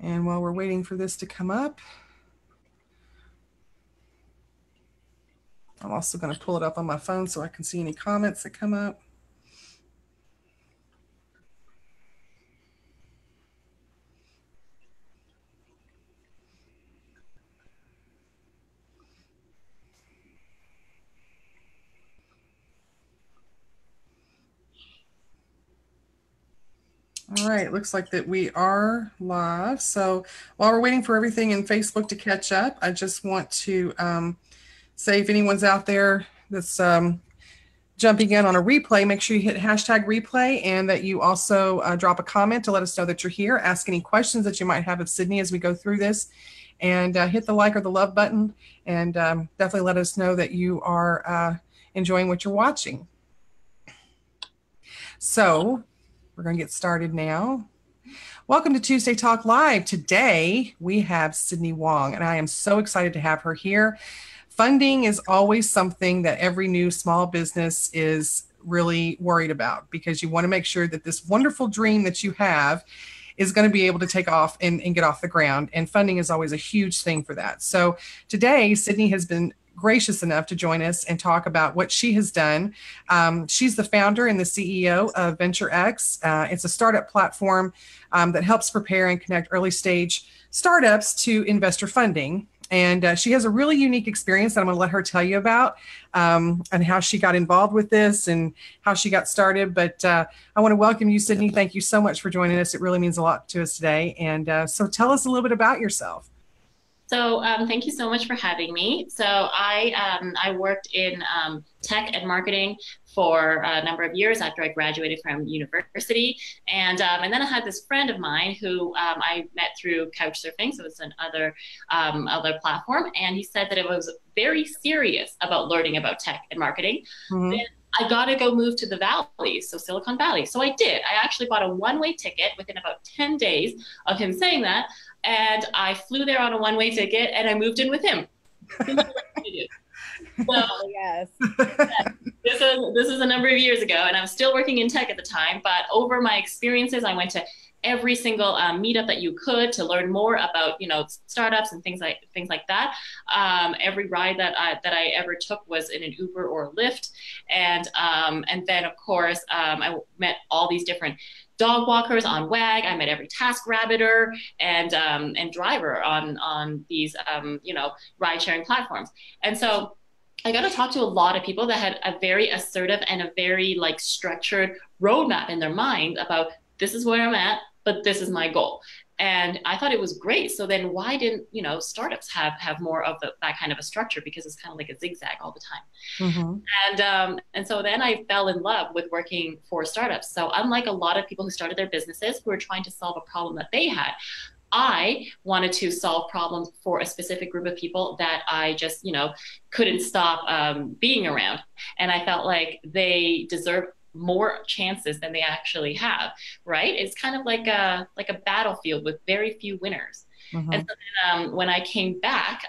And while we're waiting for this to come up, I'm also going to pull it up on my phone so I can see any comments that come up. All right, it looks like that we are live. So while we're waiting for everything in Facebook to catch up, I just want to say if anyone's out there that's jumping in on a replay, make sure you hit hashtag replay and that you also drop a comment to let us know that you're here. Ask any questions that you might have of Sydney as we go through this, and hit the like or the love button, and definitely let us know that you are enjoying what you're watching. So we're going to get started now. Welcome to Tuesday Talk Live. Today we have Sydney Wong, and I am so excited to have her here. Funding is always something that every new small business is really worried about, because you want to make sure that this wonderful dream that you have is going to be able to take off and get off the ground. And funding is always a huge thing for that. So today, Sydney has been gracious enough to join us and talk about what she has done. She's the founder and the CEO of Venturx. It's a startup platform that helps prepare and connect early stage startups to investor funding. And she has a really unique experience that I'm going to let her tell you about, and how she got involved with this and how she got started. But I want to welcome you, Sydney. Thank you so much for joining us. It really means a lot to us today. And so tell us a little bit about yourself. So thank you so much for having me. So I worked in tech and marketing for a number of years after I graduated from university. And then I had this friend of mine who I met through Couchsurfing. So it's another other platform. And he said that it was very serious about learning about tech and marketing. Mm-hmm. Then I got to go move to the Valley, so Silicon Valley. So I did. I actually bought a one-way ticket within about 10 days of him saying that. And I flew there on a one-way ticket, and I moved in with him. So, yes. This is a number of years ago, and I was still working in tech at the time. But over my experiences, I went to every single meetup that you could to learn more about, startups and things like that. Every ride that I ever took was in an Uber or a Lyft, and then of course I met all these different dog walkers on WAG. I met every TaskRabbitor and driver on these ride sharing platforms, and so I got to talk to a lot of people that had a very assertive and a very structured roadmap in their mind about, this is where I'm at, but this is my goal. And I thought it was great. So then why didn't, startups have more of that kind of a structure? Because it's kind of like a zigzag all the time. Mm-hmm. And so then I fell in love with working for startups. So unlike a lot of people who started their businesses who were trying to solve a problem that they had, I wanted to solve problems for a specific group of people that I just, couldn't stop being around. And I felt like they deserve more chances than they actually have, right? It's kind of like a battlefield with very few winners. Mm-hmm. And so then, when I came back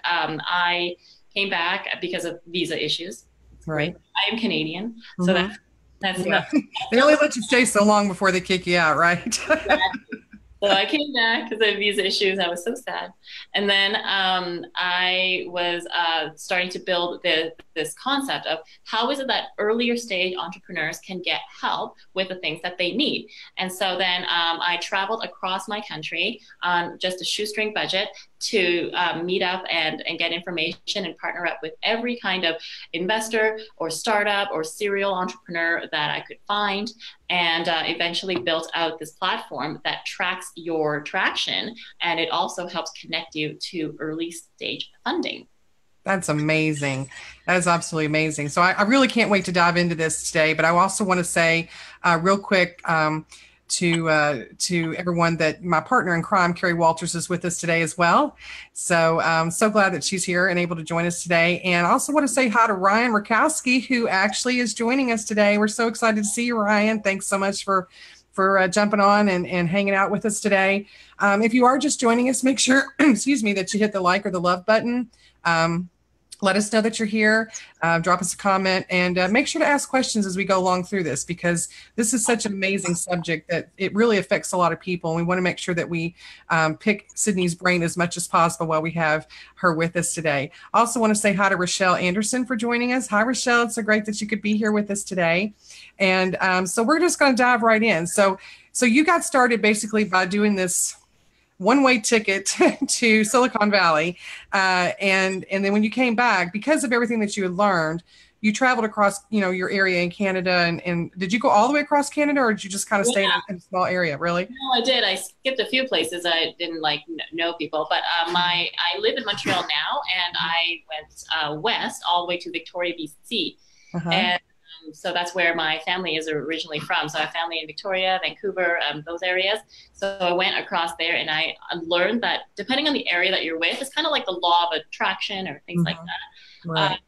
because of visa issues. Right. I am Canadian, mm-hmm. So that's yeah. They only let you stay so long before they kick you out, right? So I came back because of visa issues. I was so sad. And then I was starting to build this concept of how is it that earlier stage entrepreneurs can get help with the things that they need. And so then I traveled across my country on just a shoestring budget to meet up and get information and partner up with every kind of investor or startup or serial entrepreneur that I could find, and eventually built out this platform that tracks your traction, and it also helps connect you to early stage funding. That's amazing. That is absolutely amazing. So I really can't wait to dive into this today, but I also want to say real quick to everyone that my partner in crime, Carrie Walters, is with us today as well. So I'm so glad that she's here and able to join us today. And I also want to say hi to Ryan Rakowski, who actually is joining us today. We're so excited to see you, Ryan. Thanks so much for jumping on and hanging out with us today. If you are just joining us, make sure, excuse me, that you hit the like or the love button. let us know that you're here. Drop us a comment and make sure to ask questions as we go along through this, because this is such an amazing subject that it really affects a lot of people. And we want to make sure that we pick Sydney's brain as much as possible while we have her with us today. I also want to say hi to Rochelle Anderson for joining us. Hi, Rochelle. It's so great that you could be here with us today. And so we're just going to dive right in. So you got started basically by doing this one-way ticket to Silicon Valley. And then when you came back, because of everything that you had learned, you traveled across, your area in Canada. And did you go all the way across Canada, or did you just kind of stay in a small area? Really? No, I did. I skipped a few places. I didn't know people, but I live in Montreal now, and I went west all the way to Victoria, BC. Uh-huh. And so that's where my family is originally from. So I have family in Victoria, Vancouver, those areas. So I went across there, and I learned that depending on the area that you're with, it's kind of like the law of attraction or things like that. Right.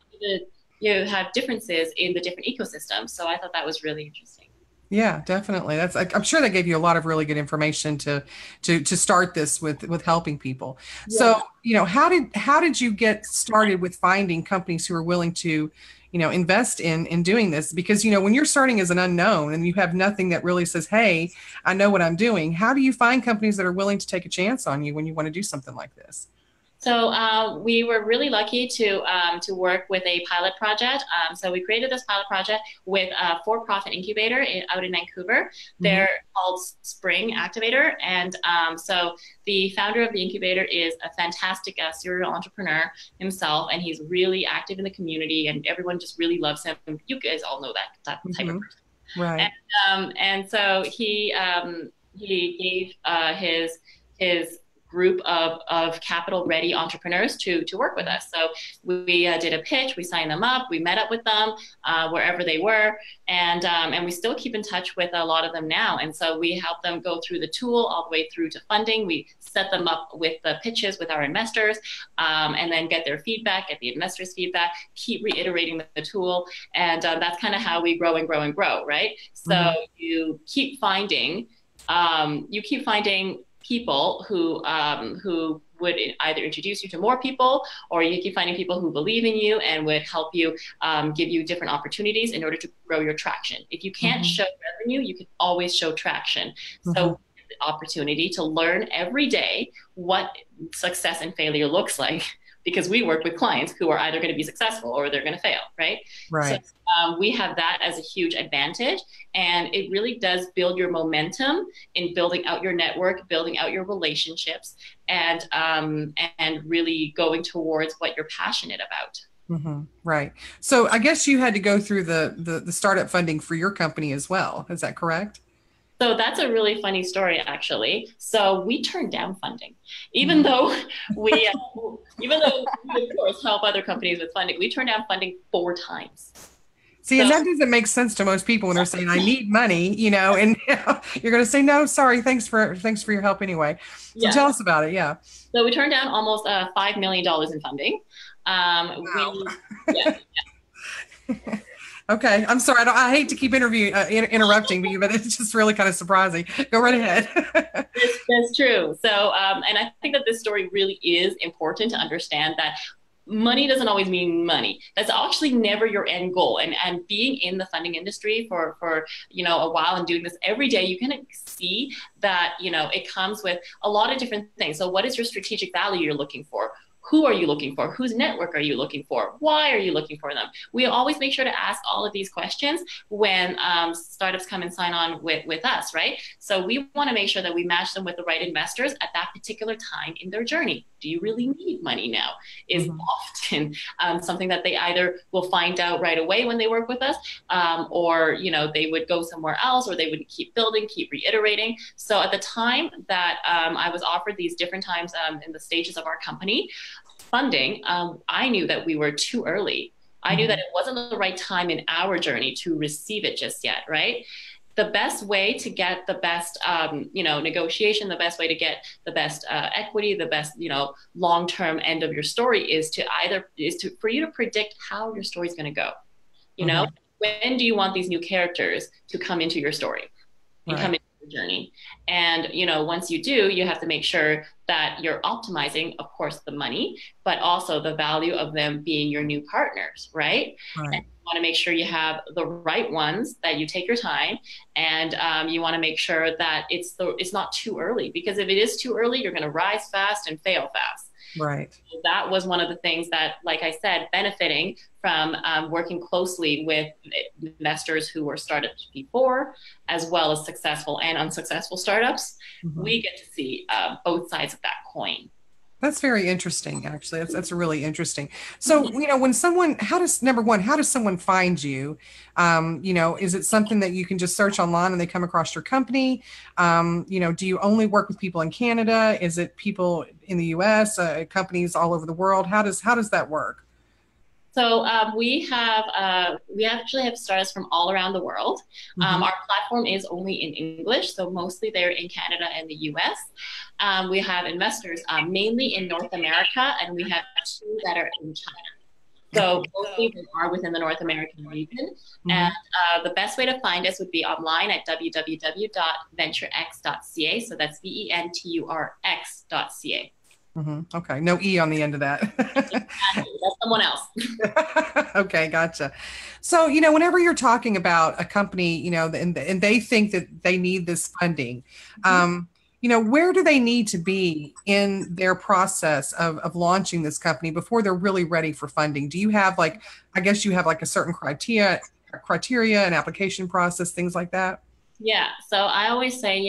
You have differences in the different ecosystems. So I thought that was really interesting. Yeah, definitely. I'm sure that gave you a lot of really good information to start this with helping people. Yeah. So, how did you get started with finding companies who are willing to invest in doing this? Because, when you're starting as an unknown and you have nothing that really says, hey, I know what I'm doing, how do you find companies that are willing to take a chance on you when you want to do something like this? So we were really lucky to work with a pilot project. So we created this pilot project with a for-profit incubator out in Vancouver. They're called Spring Activator. And so the founder of the incubator is a fantastic serial entrepreneur himself, and he's really active in the community, and everyone just really loves him. You guys all know that type of person. Right. And so he gave his group of capital ready entrepreneurs to work with us. So we did a pitch, we signed them up, we met up with them wherever they were, and we still keep in touch with a lot of them now. And so we help them go through the tool all the way through to funding. We set them up with the pitches with our investors, and then get their feedback, get the investors' feedback, keep reiterating the tool, and that's kind of how we grow and grow and grow, right? So you keep finding people who would either introduce you to more people, or you keep finding people who believe in you and would help you, give you different opportunities in order to grow your traction. If you can't show revenue, you can always show traction. So the opportunity to learn every day what success and failure looks like, because we work with clients who are either going to be successful or they're going to fail, right? Right. So we have that as a huge advantage, and it really does build your momentum in building out your network, building out your relationships, and really going towards what you're passionate about. Right. So I guess you had to go through the startup funding for your company as well. Is that correct? So that's a really funny story, actually. So we turned down funding, even though we of course help other companies with funding. We turned down funding 4 times. See, and that doesn't make sense to most people when they're saying, I need money, and you're going to say, no, sorry, thanks for your help anyway. So tell us about it. Yeah. So we turned down almost $5 million in funding. Wow. Okay, I'm sorry. I hate to keep interrupting you, but it's just really kind of surprising. Go right ahead. That's true. So, and I think that this story really is important to understand that money doesn't always mean money. That's actually never your end goal. And being in the funding industry for a while and doing this every day, you can see that it comes with a lot of different things. So, what is your strategic value you're looking for? Who are you looking for? Whose network are you looking for? Why are you looking for them? We always make sure to ask all of these questions when startups come and sign on with us, right? So we want to make sure that we match them with the right investors at that particular time in their journey. Do you really need money now? Is often something that they either will find out right away when they work with us, or they would go somewhere else, or they would keep building, keep reiterating. So at the time that I was offered these different times in the stages of our company, funding, I knew that we were too early. I knew that it wasn't the right time in our journey to receive it just yet, right? The best way to get the best, negotiation, the best way to get the best equity, the best, long-term end of your story is for you to predict how your story is going to go. When do you want these new characters to come into your story and come into journey. And, once you do, you have to make sure that you're optimizing, of course, the money, but also the value of them being your new partners, right? And Right. you want to make sure you have the right ones, that you take your time, and you want to make sure that it's not too early, because if it is too early, you're going to rise fast and fail fast. Right. That was one of the things that, like I said, benefiting from working closely with investors who were started before, as well as successful and unsuccessful startups. Mhm. We get to see both sides of that coin. That's very interesting, actually. That's really interesting. So, when someone, how does number one, how does someone find you? Is it something that you can just search online and they come across your company? Do you only work with people in Canada? Is it people in the U.S., companies all over the world? How does that work? So we actually have startups from all around the world. Hmm. Our platform is only in English, so mostly they're in Canada and the US. We have investors mainly in North America, and we have two that are in China. So mostly they are within the North American region. And Hmm. the best way to find us would be online at www.venturx.ca. So that's venturx.ca. Hmm. Okay. No E on the end of that. That's someone else. Okay, gotcha. So, whenever you're talking about a company, and they think that they need this funding, where do they need to be in their process of launching this company before they're really ready for funding? Do you have like, I guess you have like a certain criteria, an application process, things like that? Yeah. So I always say,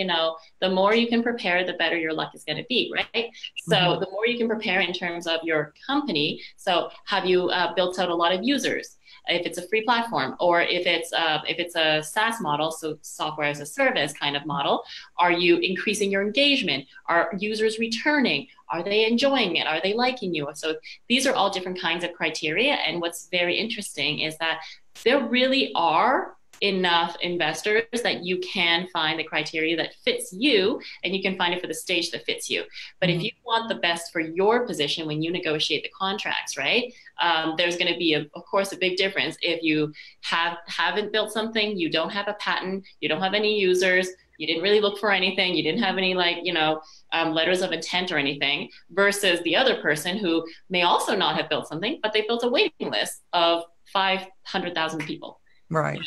the more you can prepare, the better your luck is going to be, right? So Hmm. the more you can prepare in terms of your company. So have you built out a lot of users? If it's a free platform, or if it's a SaaS model, so software as a service kind of model, are you increasing your engagement? Are users returning? Are they enjoying it? Are they liking you? So these are all different kinds of criteria. And what's very interesting is that there really are enough investors that you can find the criteria that fits you, and you can find it for the stage that fits you. But if Hmm. you want the best for your position when you negotiate the contracts, right? There's going to be, of course, a big difference if you haven't built something, you don't have a patent, you don't have any users, you didn't really look for anything, you didn't have any letters of intent or anything, versus the other person who may also not have built something, but they built a waiting list of 500,000 people Right.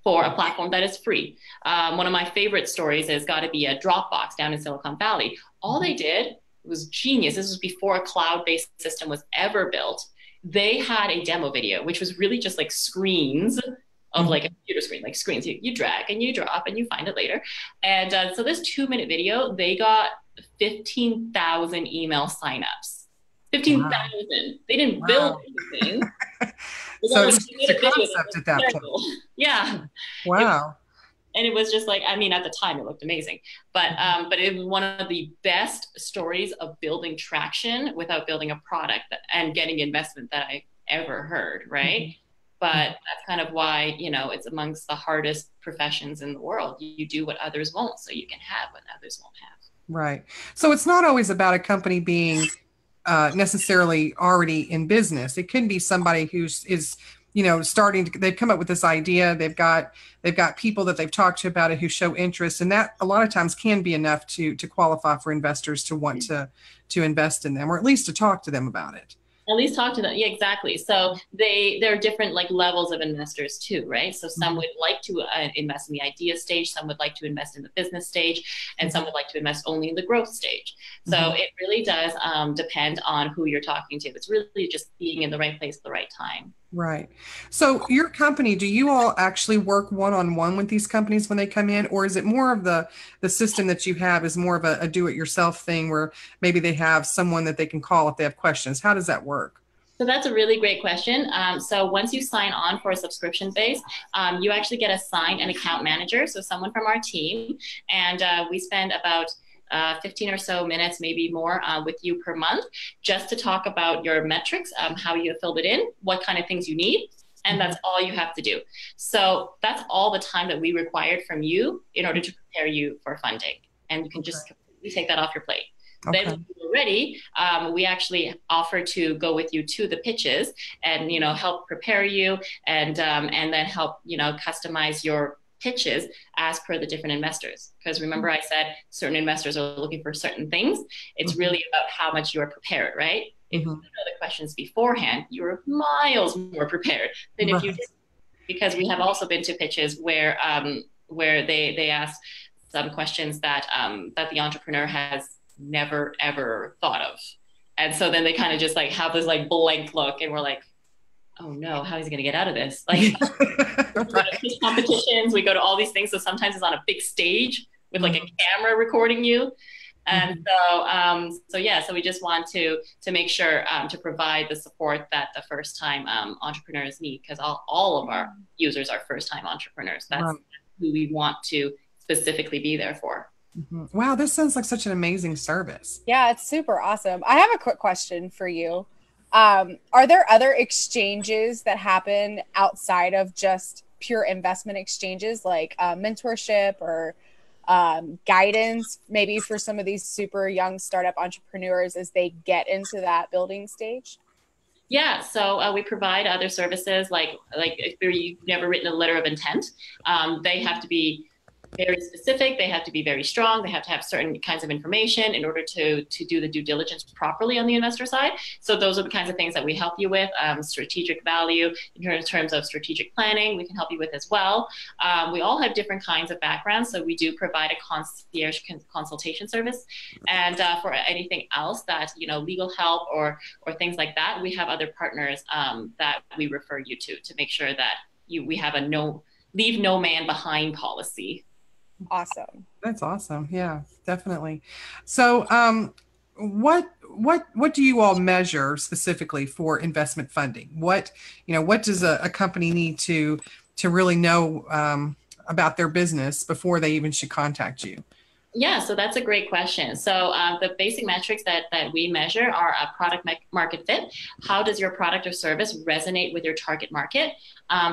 for a platform that is free. One of my favorite stories has got to be a Dropbox down in Silicon Valley. All they did was genius. This was before a cloud-based system was ever built. They had a demo video, which was really just like screens of like a Hmm. computer screen, like screens you drag and you drop and you find it later. And so this 2-minute video, they got 15,000 email signups. Wow. 15,000. They didn't build Wow. anything. They So got it's like, they just a made a video that concept was at that point. terrible. Yeah. It, Wow. and it was just like, I mean, at the time it looked amazing, but it was one of the best stories of building traction without building a product and getting investment that I ever heard, right? Mhm. But Mhm. that's kind of why, it's amongst the hardest professions in the world. You do what others won't, so you can have what others won't have. Right. So it's not always about a company being necessarily already in business. It can be somebody who's is starting to. They've come up with this idea. They've got people that they've talked to about it who show interest, and that a lot of times can be enough to qualify for investors to want to invest in them, or at least to talk to them about it. At least talk to them. Yeah, exactly. So there are different like levels of investors too, right? So some Mhm. would like to invest in the idea stage, some would like to invest in the business stage, and some Mhm. would like to invest only in the growth stage. So Mhm. it really does depend on who you're talking to. It's really just being in the right place at the right time. Right. So your company, do you all actually work one-on-one with these companies when they come in, or is it more of the system that you have is more of a do-it-yourself thing where maybe they have someone that they can call if they have questions? How does that work? So that's a really great question. So once you sign on for a subscription base, you actually get assigned an account manager, so someone from our team, and we spend about 15 or so minutes, maybe more, with you per month, just to talk about your metrics, how you have filled it in, what kind of things you need, and Mhm. that's all you have to do. So that's all the time that we required from you in order to prepare you for funding, and you can Okay. just completely take that off your plate. Then Okay. when you're ready, we actually offer to go with you to the pitches and help prepare you and then help customize your pitches as per the different investors. Because remember, I said certain investors are looking for certain things. It's really about how much you are prepared, right? If you know the questions beforehand, you're miles more prepared than if you didn't. Because we have also been to pitches where they ask some questions that that the entrepreneur has never ever thought of, and so then they kind of just like have this like blank look, and we're like, oh no, how is he going to get out of this? Like, we go to pitch competitions, we go to all these things. So sometimes it's on a big stage with like a camera recording you. And so yeah, so we just want to make sure to provide the support that the first time entrepreneurs need, because all of our users are first time entrepreneurs. That's who we want to specifically be there for. Wow, this sounds like such an amazing service. Yeah, it's super awesome. I have a quick question for you. Are there other exchanges that happen outside of just pure investment exchanges, like mentorship or guidance, maybe for some of these super young startup entrepreneurs as they get into that building stage? Yeah, so we provide other services like if you've never written a letter of intent, they have to be very specific. They have to be very strong. They have to have certain kinds of information in order to do the due diligence properly on the investor side. So those are the kinds of things that we help you with. Strategic value in terms of strategic planning, we can help you with as well. We all have different kinds of backgrounds, so we do provide a concierge consultation service. And for anything else that, you know, legal help or things like that, we have other partners that we refer you to make sure that we have a leave no man behind policy. Awesome. That's awesome. Yeah, definitely. So, what do you all measure specifically for investment funding? What does a company need to really know about their business before they even should contact you? Yeah, so that's a great question. So the basic metrics that we measure are a product market fit. How does your product or service resonate with your target market?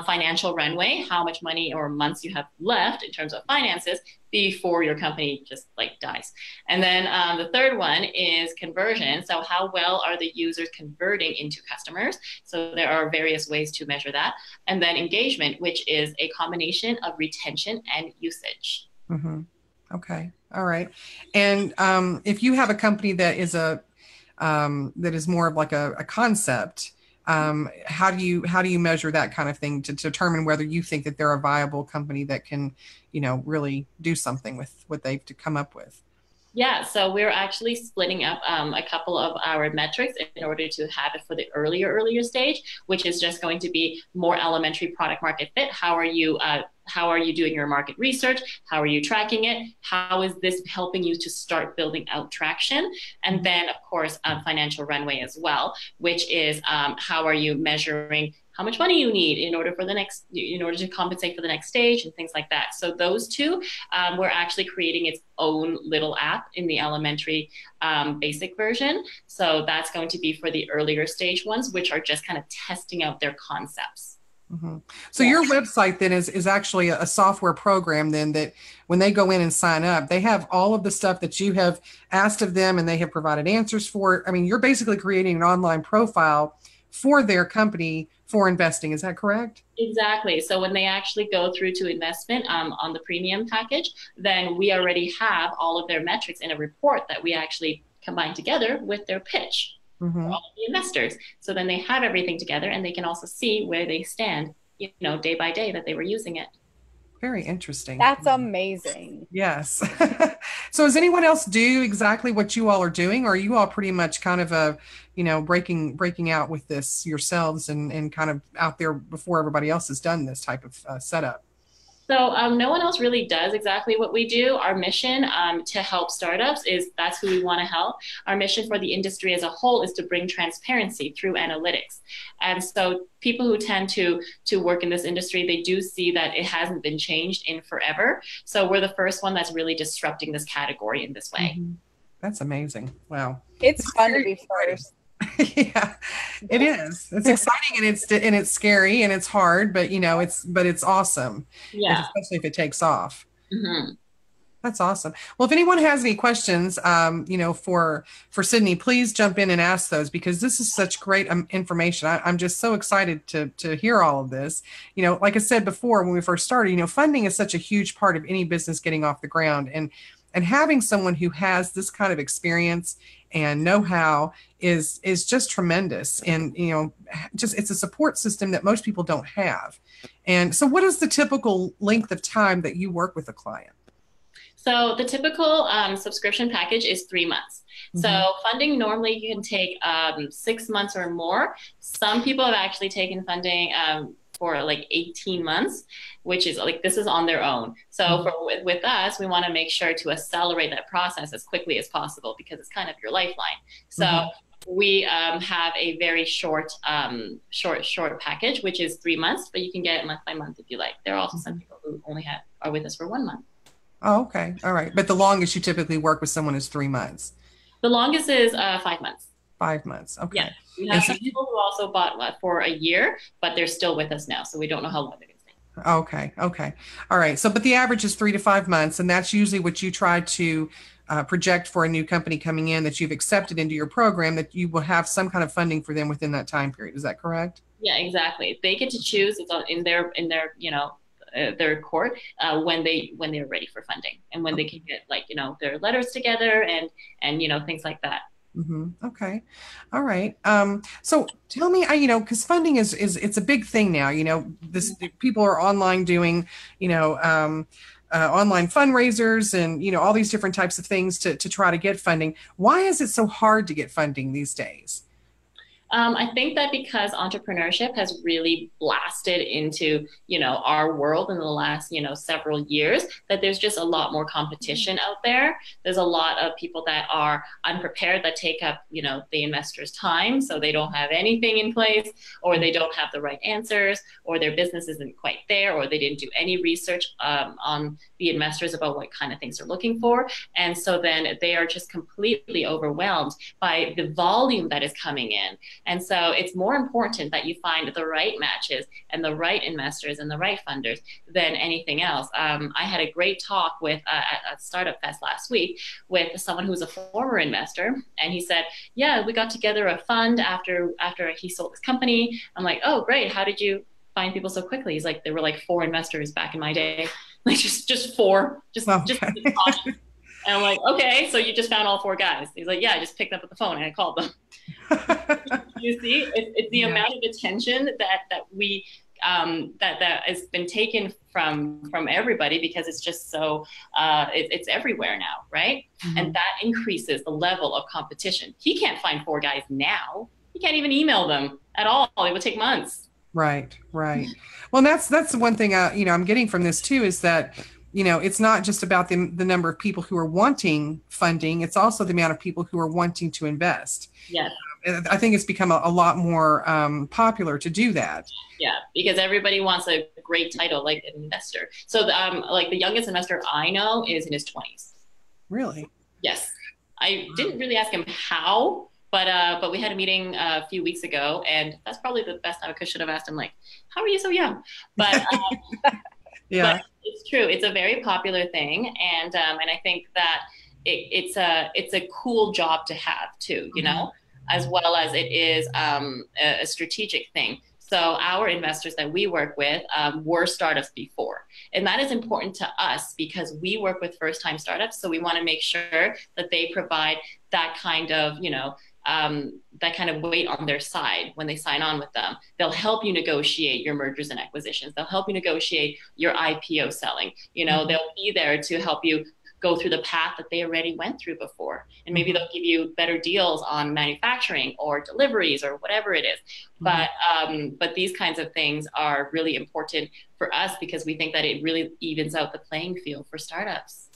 Financial runway, how much money or months you have left in terms of finances before your company just like dies. And then the third one is conversion. So how well are the users converting into customers? So there are various ways to measure that. And then engagement, which is a combination of retention and usage. Okay. All right. And if you have a company that is that is more of like a concept, how do you measure that kind of thing to determine whether you think that they're a viable company that can, really do something with what they've to come up with? Yeah, so we're actually splitting up a couple of our metrics in order to have it for the earlier stage, which is just going to be more elementary product market fit. How are you doing your market research? How are you tracking it? How is this helping you to start building out traction? And then, of course, financial runway as well, which is how are you measuring how much money you need in order to compensate for the next stage and things like that. So those two, we're actually creating its own little app in the elementary basic version. So that's going to be for the earlier stage ones, which are just kind of testing out their concepts. So your website then is actually a software program then that when they go in and sign up, they have all of the stuff that you have asked of them and they have provided answers for. I mean, you're basically creating an online profile for their company for investing. Is that correct? Exactly. So when they actually go through to investment on the premium package, then we already have all of their metrics in a report that we actually combine together with their pitch for all of the investors. So then they have everything together and they can also see where they stand, day by day that they were using it. Very interesting. That's amazing. Yes. So does anyone else do exactly what you all are doing, or are you all pretty much kind of breaking out with this yourselves and kind of out there before everybody else has done this type of setup? So no one else really does exactly what we do. Our mission to help startups that's who we want to help. Our mission for the industry as a whole is to bring transparency through analytics. And so people who tend to work in this industry, they do see that it hasn't been changed in forever. So we're the first one that's really disrupting this category in this way. That's amazing. Wow. It's fun to be first. Yeah, it is. It's exciting and it's scary and it's hard, but it's awesome. Yeah, especially if it takes off. That's awesome. Well, if anyone has any questions, for Sydney, please jump in and ask those because this is such great information. I'm just so excited to hear all of this. Like I said before when we first started, funding is such a huge part of any business getting off the ground, and having someone who has this kind of experience and know-how is just tremendous. And just it's a support system that most people don't have. And so, what is the typical length of time that you work with a client? So the typical subscription package is 3 months. Mm-hmm. So funding normally you can take 6 months or more. Some people have actually taken funding for like 18 months, which is like, this is on their own. So with us, we want to make sure to accelerate that process as quickly as possible because it's kind of your lifeline. So we have a very short package, which is 3 months, but you can get it month by month if you like. There are also some people who only are with us for 1 month. Oh, okay. All right. But the longest you typically work with someone is 3 months. The longest is 5 months. 5 months. Okay. Yeah. We have some people who also bought for a year, but they're still with us now. So we don't know how long they're going to stay. Okay. Okay. All right. So, but the average is 3 to 5 months. And that's usually what you try to project for a new company coming in that you've accepted into your program, that you will have some kind of funding for them within that time period. Is that correct? Yeah, exactly. They get to choose. It's in their their court when they're ready for funding and when they can get their letters together and things like that. Okay. All right. So tell me, because funding is it's a big thing now. People are online doing online fundraisers and all these different types of things to try to get funding. Why is it so hard to get funding these days? I think that because entrepreneurship has really blasted into, our world in the last, several years, that there's just a lot more competition out there. There's a lot of people that are unprepared, that take up, the investor's time. So they don't have anything in place, or they don't have the right answers, or their business isn't quite there, or they didn't do any research on the investors about what kind of things they're looking for. And so then they are just completely overwhelmed by the volume that is coming in. And so it's more important that you find the right matches and the right investors and the right funders than anything else. I had a great talk with at Startup Fest last week with someone who's a former investor, and he said, "Yeah, we got together a fund after he sold his company." I'm like, "Oh, great! How did you find people so quickly?" He's like, "There were like 4 investors back in my day, like just 4, just." And I'm like, "Okay, so you just found all 4 guys?" He's like, "Yeah, I just picked up the phone and I called them." You see, it's the amount of attention that we that has been taken from everybody, because it's just so it's everywhere now, right? And that increases the level of competition. He can't find 4 guys now. He can't even email them at all. It would take months. Right. Well, that's the one thing I'm getting from this too, is that it's not just about the number of people who are wanting funding. It's also the amount of people who are wanting to invest. Yes. I think it's become a lot more popular to do that. Yeah, because everybody wants a great title, like an investor. So like the youngest investor I know is in his 20s. Really? Yes. I didn't really ask him how, but we had a meeting a few weeks ago, and that's probably the best time I should have asked him, like, "How are you so young?" But yeah. But it's true. It's a very popular thing, and I think that it's a cool job to have too, as well as it is a strategic thing. So our investors that we work with were startups before, and that is important to us because we work with first-time startups. So we want to make sure that they provide that kind of weight on their side when they sign on with them. They'll help you negotiate your mergers and acquisitions. They'll help you negotiate your IPO selling. They'll be there to help you go through the path that they already went through before. And maybe they'll give you better deals on manufacturing or deliveries or whatever it is. But these kinds of things are really important for us because we think that it really evens out the playing field for startups.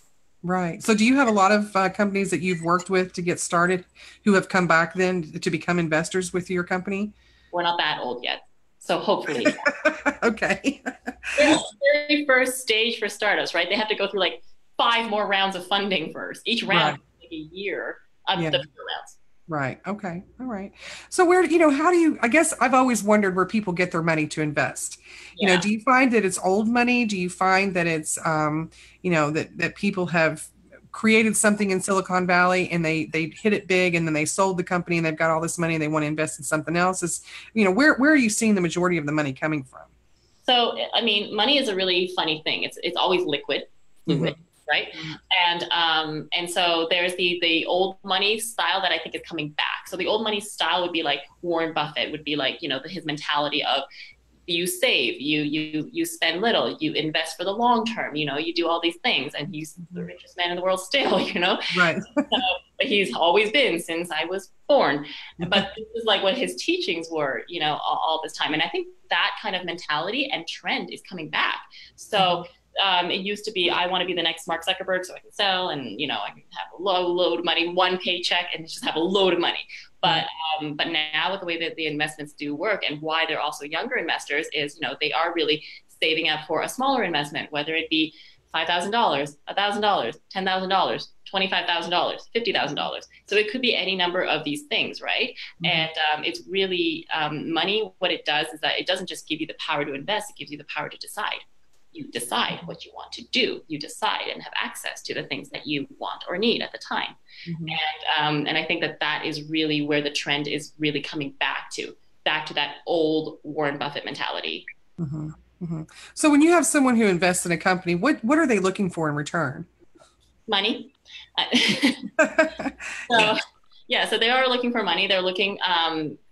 Right. So do you have a lot of companies that you've worked with to get started who have come back then to become investors with your company? We're not that old yet. So hopefully. Okay. It's the very first stage for startups, right? They have to go through like 5 more rounds of funding first. Each round is like a year of the rounds. Right. Okay. All right. So how do you, I guess I've always wondered where people get their money to invest. Yeah. Do you find that it's old money? Do you find that it's, that people have created something in Silicon Valley and they hit it big and then they sold the company and they've got all this money and they want to invest in something else? Where are you seeing the majority of the money coming from? So, I mean, money is a really funny thing. It's always liquid, fluid, right? And so there's the old money style that I think is coming back. So the old money style would be like Warren Buffett would be like, his mentality of you save, you spend little, you invest for the long term, you do all these things, and he's the richest man in the world still, Right. So he's always been since I was born. But this is like what his teachings were, all this time. And I think that kind of mentality and trend is coming back. So it used to be, I want to be the next Mark Zuckerberg so I can sell and, I can have a load of money, one paycheck, and just have a load of money. But now with the way that the investments do work and why they're also younger investors is, they are really saving up for a smaller investment, whether it be $5,000, $1,000, $10,000, $25,000, $50,000. So it could be any number of these things, right? And it's really money. What it does is that it doesn't just give you the power to invest, it gives you the power to decide. You decide what you want to do. You decide and have access to the things that you want or need at the time. And I think that is really where the trend is really coming back to that old Warren Buffett mentality. So when you have someone who invests in a company, what are they looking for in return? Money. So they are looking for money. They're looking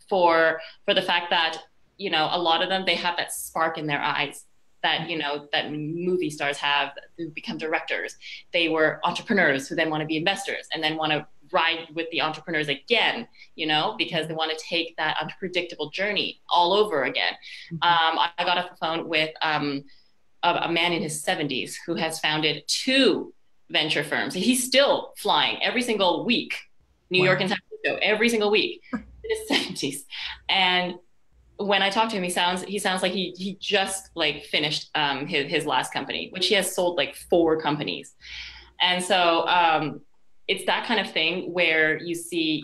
for the fact that, a lot of them, they have that spark in their eyes that, that movie stars have who become directors. They were entrepreneurs who then want to be investors and then want to ride with the entrepreneurs again, because they want to take that unpredictable journey all over again. I got off the phone with a man in his 70s who has founded 2 venture firms. He's still flying every single week, New York and San Francisco, every single week in his 70s. And when I talk to him, he sounds like he just like finished his last company, which he has sold like 4 companies. And so it's that kind of thing where you see,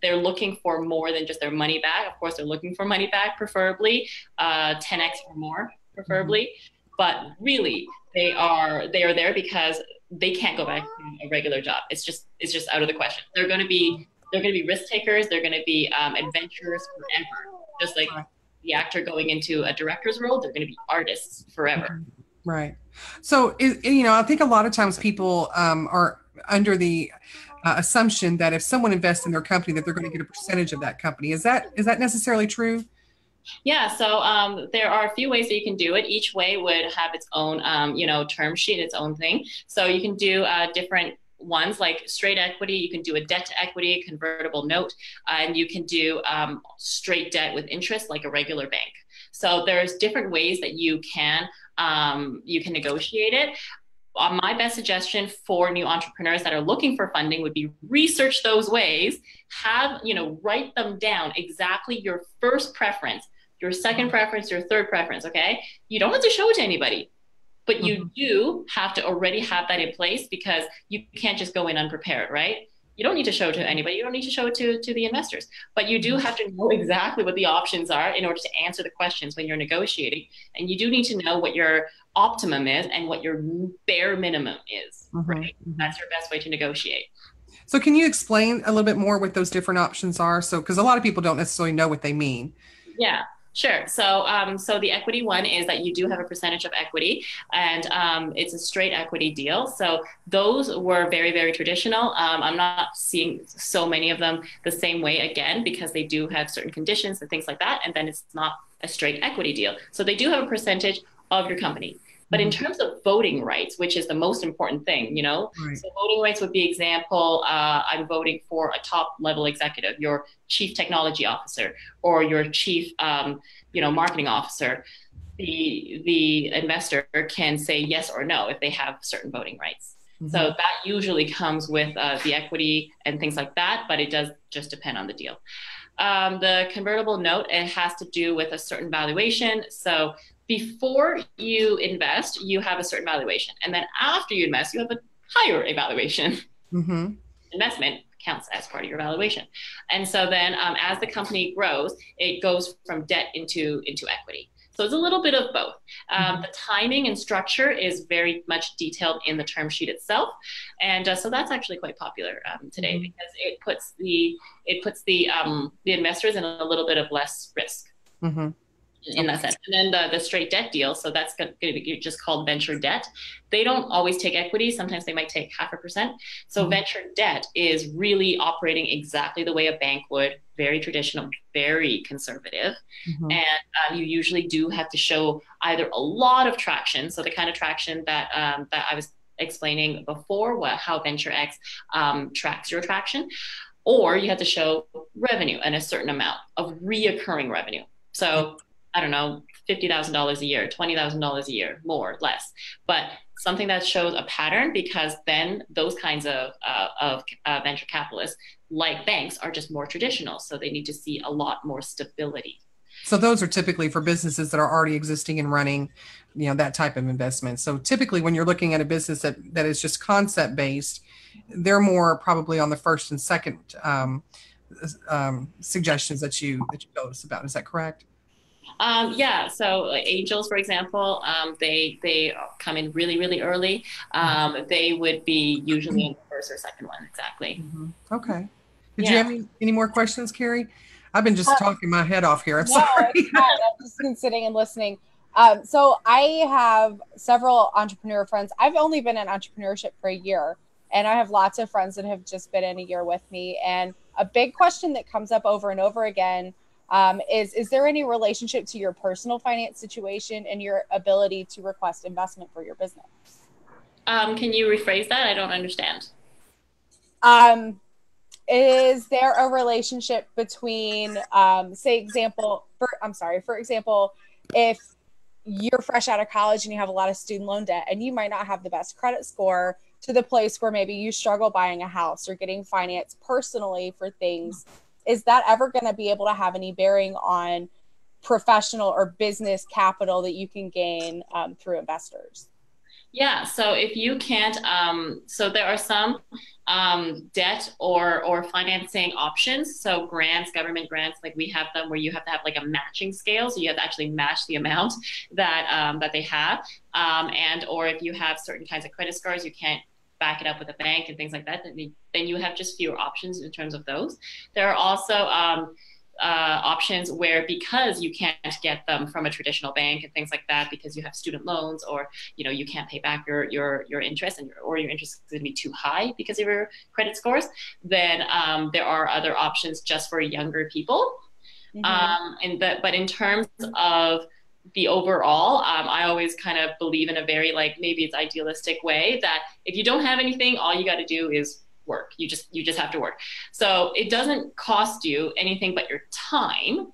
they're looking for more than just their money back. Of course, they're looking for money back, preferably 10x or more, preferably. But really, they are there because they can't go back to a regular job. It's just out of the question. They're going to be risk takers. They're going to be adventurers forever. Just like the actor going into a director's role, they're going to be artists forever. Right. So, I think a lot of times people are under the assumption that if someone invests in their company, that they're going to get a percentage of that company. Is that necessarily true? Yeah. So there are a few ways that you can do it. Each way would have its own, term sheet, its own thing. So you can do different ones like straight equity. You can do a debt to equity, convertible note, and you can do straight debt with interest like a regular bank. So there's different ways that you can negotiate it. My best suggestion for new entrepreneurs that are looking for funding would be research those ways, write them down exactly your first preference, your second preference, your third preference. Okay. You don't have to show it to anybody. But you do have to already have that in place because you can't just go in unprepared, right? You don't need to show it to anybody. You don't need to show it to the investors. But you do have to know exactly what the options are in order to answer the questions when you're negotiating. And you do need to know what your optimum is and what your bare minimum is, right? That's your best way to negotiate. So can you explain a little bit more what those different options are? So, because a lot of people don't necessarily know what they mean. Yeah. Sure. So the equity one is that you do have a percentage of equity, and it's a straight equity deal. So those were very, very traditional. I'm not seeing so many of them the same way again because they do have certain conditions and things like that. And then it's not a straight equity deal. So they do have a percentage of your company. But in terms of voting rights, which is the most important thing, right. So voting rights would be example, I'm voting for a top level executive, your chief technology officer or your chief, marketing officer. The investor can say yes or no if they have certain voting rights. So that usually comes with the equity and things like that, but it does just depend on the deal. The convertible note, it has to do with a certain valuation. So before you invest, you have a certain valuation. And then after you invest, you have a higher evaluation. investment counts as part of your valuation. And so then as the company grows, it goes from debt into equity. So it's a little bit of both. The timing and structure is very much detailed in the term sheet itself, and so that's actually quite popular today because it puts the investors in a little bit of less risk. In that sense. And then the straight debt deal, so that's going to be just called venture debt. They don't always take equity. Sometimes they might take 0.5%. So venture debt is really operating exactly the way a bank would, very traditional, very conservative. And you usually do have to show either a lot of traction, so the kind of traction that I was explaining before, how Venturx tracks your traction, or you have to show revenue and a certain amount of reoccurring revenue. So I don't know, $50,000 a year, $20,000 a year, more, less, but something that shows a pattern, because then those kinds of venture capitalists, like banks, are just more traditional. So they need to see a lot more stability. So those are typically for businesses that are already existing and running, that type of investment. So typically when you're looking at a business that is just concept based, they're more probably on the first and second suggestions that you told us about. Is that correct? Yeah. So angels, for example, they come in really, really early. They would be usually in the first or second one. Exactly. Okay. Did you have any more questions, Carrie? I've been just talking my head off here. I'm sorry. I've just been sitting and listening. So I have several entrepreneur friends. I've only been in entrepreneurship for a year, and I have lots of friends that have just been in a year with me. And a big question that comes up over and over again is there any relationship to your personal finance situation and your ability to request investment for your business? Can you rephrase that? I don't understand. Is there a relationship between, for example, if you're fresh out of college and you have a lot of student loan debt and you might not have the best credit score, to the place where maybe you struggle buying a house or getting financed personally for things, is that ever going to be able to have any bearing on professional or business capital that you can gain through investors? Yeah, so if you can't, so there are some debt or financing options. So grants, government grants, like we have them where you have to have like a matching scale. So you have to actually match the amount that they have. And or if you have certain kinds of credit scores, you can't back it up with a bank and things like that, then you have just fewer options in terms of those. There are also options where, because you can't get them from a traditional bank and things like that, because you have student loans, or you can't pay back your interest, or your interest is going to be too high because of your credit scores, then there are other options just for younger people. But in terms of the overall, I always kind of believe in a very, like, maybe it's idealistic way, that if you don't have anything, all you got to do is work. You just have to work. So it doesn't cost you anything but your time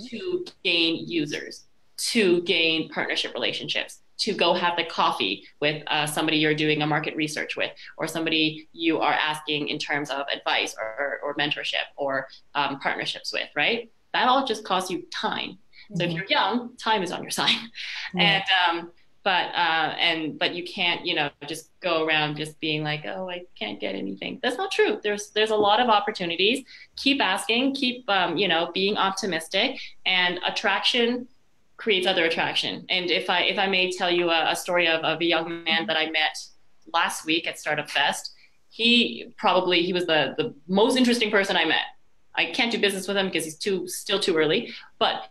to gain users, to gain partnership relationships, to go have the coffee with somebody you're doing a market research with, or somebody you are asking in terms of advice or mentorship or partnerships with, right? That all just costs you time. So if you're young, time is on your side. And but you can't, just go around just being like, oh, I can't get anything. That's not true. There's a lot of opportunities. Keep asking, keep being optimistic, and attraction creates other attraction. And if I may tell you a story of a young man that I met last week at Startup Fest, he was the most interesting person I met. I can't do business with him because he's still too early, but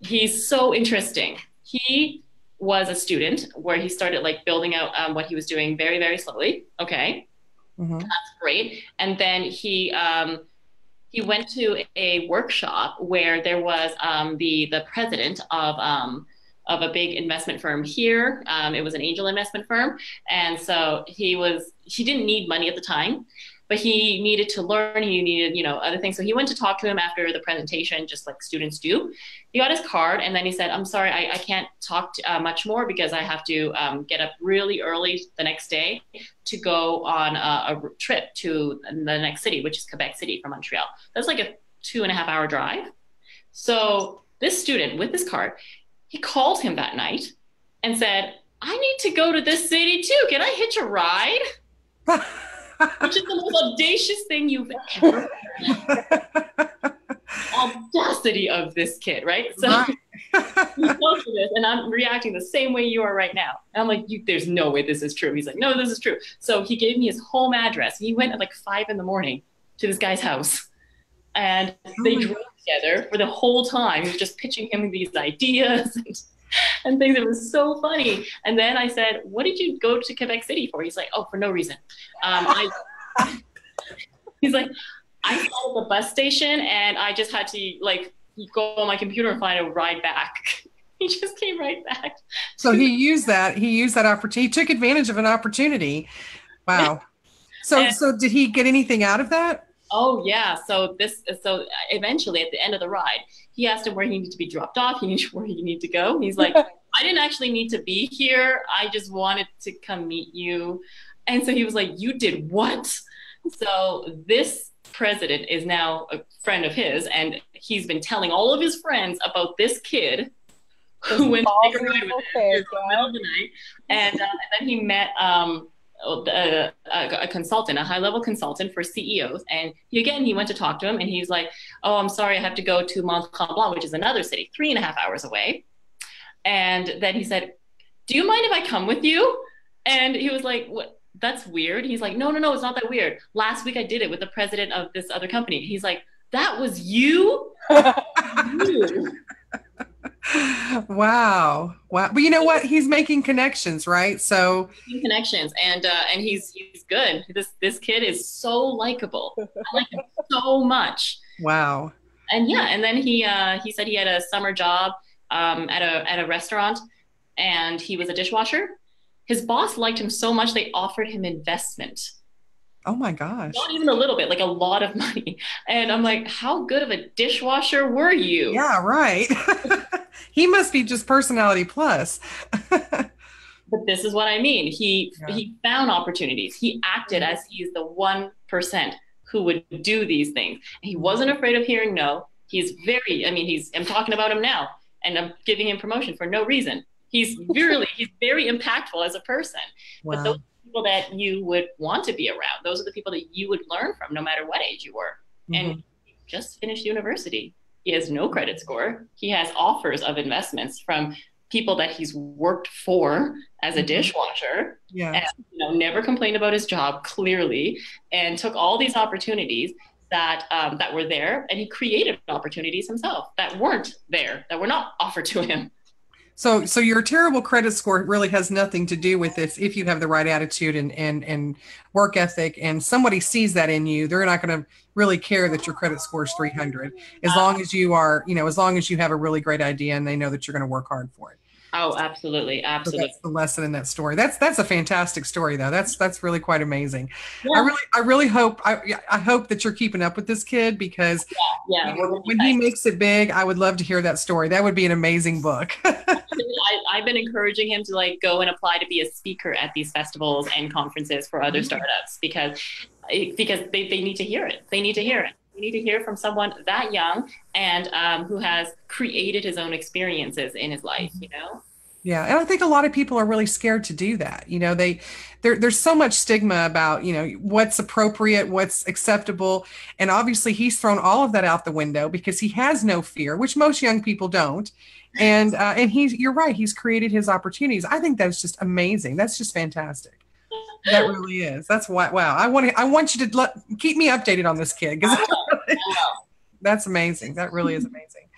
he's so interesting. He was a student where he started like building out what he was doing very, very slowly. Okay. That's great. And then he went to a workshop where there was the president of a big investment firm here. It was an angel investment firm. And so he didn't need money at the time, but he needed to learn. He needed, other things. So he went to talk to him after the presentation, just like students do. He got his card, and then he said, I'm sorry, I can't talk much more because I have to get up really early the next day to go on a trip to the next city, which is Quebec City from Montreal. That's like a 2.5-hour drive. So this student with his card, he called him that night and said, I need to go to this city too. Can I hitch a ride? which is the most audacious thing you've ever heard. Audacity of this kid, right? So Right. he goes to this, and I'm reacting the same way you are right now. And I'm like, there's no way this is true. He's like, no, this is true. So he gave me his home address. He went at like 5 a.m. to this guy's house, and they drove together for the whole time. He was just pitching him these ideas and things. It was so funny. And then I said, what did you go to Quebec City for? He's like, oh, for no reason. He's like, I saw the bus station and I just had to like go on my computer and find a ride back. He just came right back. So he used that opportunity. He took advantage of an opportunity. Wow. So did he get anything out of that? Oh yeah. So eventually at the end of the ride, he asked him where he needed to be dropped off. Where he needed to go. He's like, I didn't actually need to be here. I just wanted to come meet you. And so he was like, you did what? So this president is now a friend of his, and he's been telling all of his friends about this kid who went to take a ride with him in the middle of the night. And then he met a consultant, a high-level consultant for CEOs. And he went to talk to him, and he's like, oh, I'm sorry, I have to go to Mont Tremblant, which is another city, 3.5 hours away. And then he said, do you mind if I come with you? And he was like, what? That's weird. He's like, no, it's not that weird. Last week I did it with the president of this other company. He's like, that was you? Wow. But you know what? He's making connections, right? So making connections, and he's good. This kid is so likable. I like him so much. Wow. And and then he said he had a summer job at a restaurant, and he was a dishwasher. His boss liked him so much they offered him investment. Oh my gosh. Not even a little bit, like a lot of money. And I'm like, how good of a dishwasher were you? Yeah, right. He must be just personality plus. But this is what I mean. He found opportunities. He acted as he's the 1% who would do these things. He wasn't afraid of hearing no. I'm talking about him now, and I'm giving him promotion for no reason. He's very impactful as a person. Wow. But those people that you would want to be around, those are the people that you would learn from no matter what age you were. Mm-hmm. And he just finished university. He has no credit score. He has offers of investments from people that he's worked for as a dishwasher. Yeah. And never complained about his job, clearly, and took all these opportunities that were there, and he created opportunities himself that weren't there, that were not offered to him. So your terrible credit score really has nothing to do with this. If you have the right attitude and work ethic, and somebody sees that in you, they're not going to really care that your credit score is 300, as long as you are, as long as you have a really great idea and they know that you're going to work hard for it. Oh, absolutely. Absolutely. So that's the lesson in that story. That's a fantastic story though. That's really quite amazing. Yeah. I really hope, I hope that you're keeping up with this kid, because when he makes it big, I would love to hear that story. That would be an amazing book. I've been encouraging him to go and apply to be a speaker at these festivals and conferences for other startups, because they need to hear it. They need to hear it. We need to hear from someone that young and who has created his own experiences in his life, Yeah. And I think a lot of people are really scared to do that. There's so much stigma about, what's appropriate, what's acceptable. And obviously he's thrown all of that out the window because he has no fear, which most young people don't. And you're right. He's created his opportunities. I think that's just amazing. That's just fantastic. That really is. That's wow. I want you to keep me updated on this kid, because that's amazing. That really is amazing.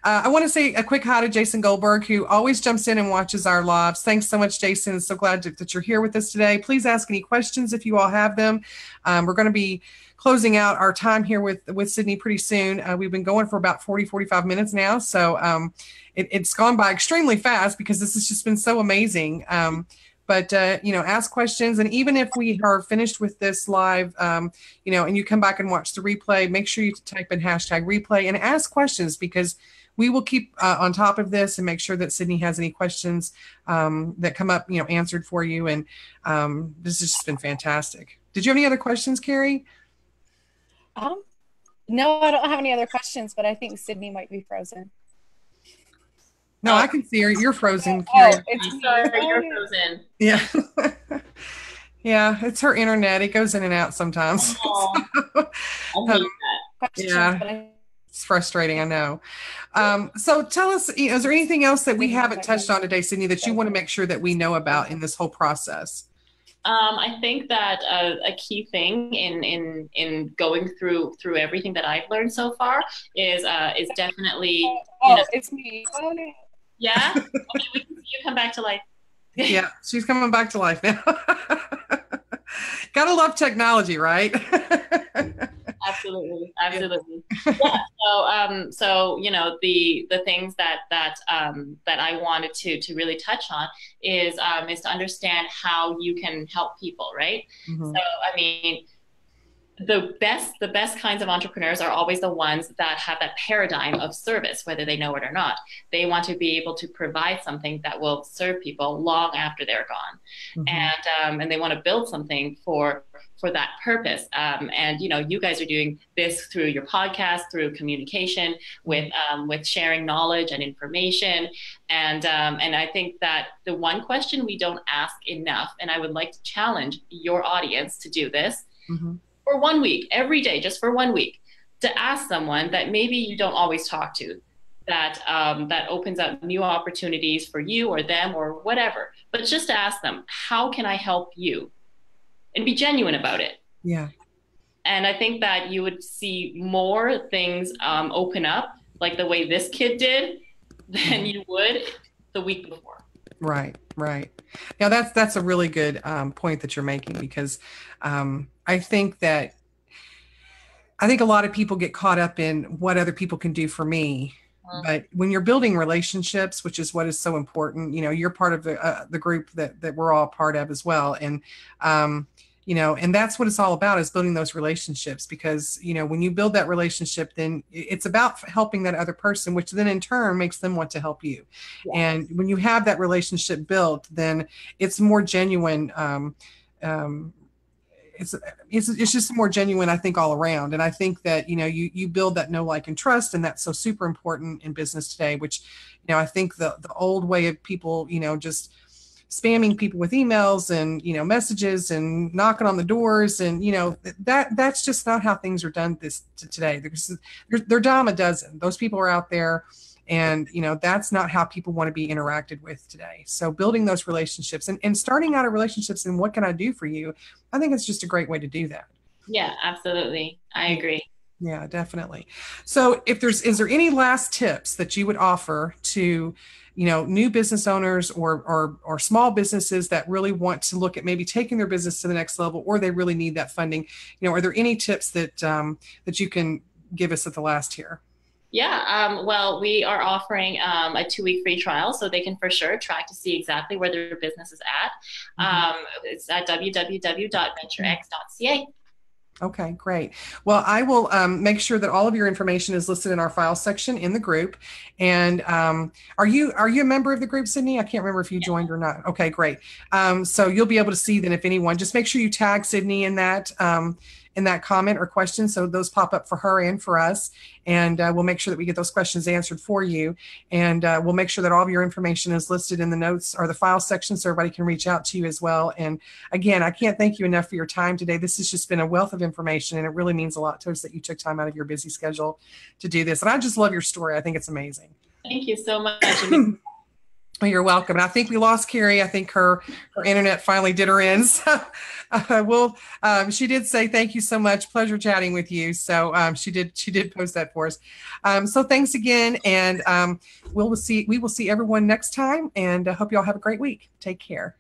I want to say a quick hi to Jason Goldberg, who always jumps in and watches our lives. Thanks so much, Jason. So glad that you're here with us today. Please ask any questions if you all have them. We're going to be closing out our time here with Sydney pretty soon. We've been going for about 45 minutes now. So it's gone by extremely fast because this has just been so amazing. But, ask questions. And even if we are finished with this live, and you come back and watch the replay, make sure you type in #replay and ask questions, because we will keep on top of this and make sure that Sydney has any questions that come up, answered for you. And this has just been fantastic. Did you have any other questions, Carrie? No, I don't have any other questions, but I think Sydney might be frozen. No, I can see her. You're frozen. Sorry, you're frozen. Yeah. Yeah, it's her internet. It goes in and out sometimes. Oh, So, I hate Questions, yeah, but I it's frustrating, I know. So tell us, is there anything else that we haven't touched on today, Sydney, that you want to make sure that we know about in this whole process? I think that a key thing in going through everything that I've learned so far is definitely, you know, oh, it's me. Oh, no. yeah. Okay, we can see you come back to life. Yeah, she's coming back to life now. Gotta love technology, right? Absolutely, Yeah. absolutely. Yeah. So the things that I wanted to really touch on is to understand how you can help people, right? Mhm. So I mean, the best kinds of entrepreneurs are always the ones that have that paradigm of service, whether they know it or not. They want to be able to provide something that will serve people long after they're gone, Mhm. and they want to build something for that purpose. And you guys are doing this through your podcast, through communication, with sharing knowledge and information. And I think that the one question we don't ask enough, and I would like to challenge your audience to do this Mhm. for 1 week, every day, just for 1 week, to ask someone that maybe you don't always talk to, that opens up new opportunities for you or them or whatever. But just to ask them, how can I help you? And be genuine about it. Yeah. And I think that you would see more things open up, like the way this kid did, than you would the week before. Right, right. Yeah, that's a really good point that you're making because I think that I think a lot of people get caught up in what other people can do for me. But when you're building relationships, which is what is so important, you're part of the group that we're all part of as well, and and that's what it's all about is building those relationships because when you build that relationship, then it's about helping that other person, which then in turn makes them want to help you. Yeah. And when you have that relationship built, then it's more genuine. Um, it's it's just more genuine, I think, all around. And I think that you build that know, like, and trust, and that's so super important in business today. Which I think the old way of people just spamming people with emails and messages and knocking on the doors and that's just not how things are done today. They're dime a dozen. Those people are out there, and that's not how people want to be interacted with today. So building those relationships and starting out of relationships and what can I do for you, I think it's just a great way to do that. Yeah, absolutely. I agree. Yeah, definitely. So is there any last tips that you would offer to new business owners or small businesses that really want to look at maybe taking their business to the next level, or they really need that funding? Are there any tips that you can give us at the last here? Yeah, well, we are offering a 2 week free trial so they can for sure track to see exactly where their business is at. It's at www.venturx.ca. Okay, great. Well, I will make sure that all of your information is listed in our file section in the group. And are you a member of the group, Sydney? I can't remember if you joined or not. Okay, great. So you'll be able to see then if anyone. Just make sure you tag Sydney in that comment or question, so those pop up for her and for us. And we'll make sure that we get those questions answered for you. And we'll make sure that all of your information is listed in the notes or the file section so everybody can reach out to you as well. And again, I can't thank you enough for your time today. This has just been a wealth of information, and it really means a lot to us that you took time out of your busy schedule to do this. And I just love your story. I think it's amazing. Thank you so much. Well, you're welcome. And I think we lost Carrie. I think her internet finally did her in. So, she did say thank you so much. Pleasure chatting with you. So she did post that for us. So thanks again, and we will see everyone next time. And I hope you all have a great week. Take care.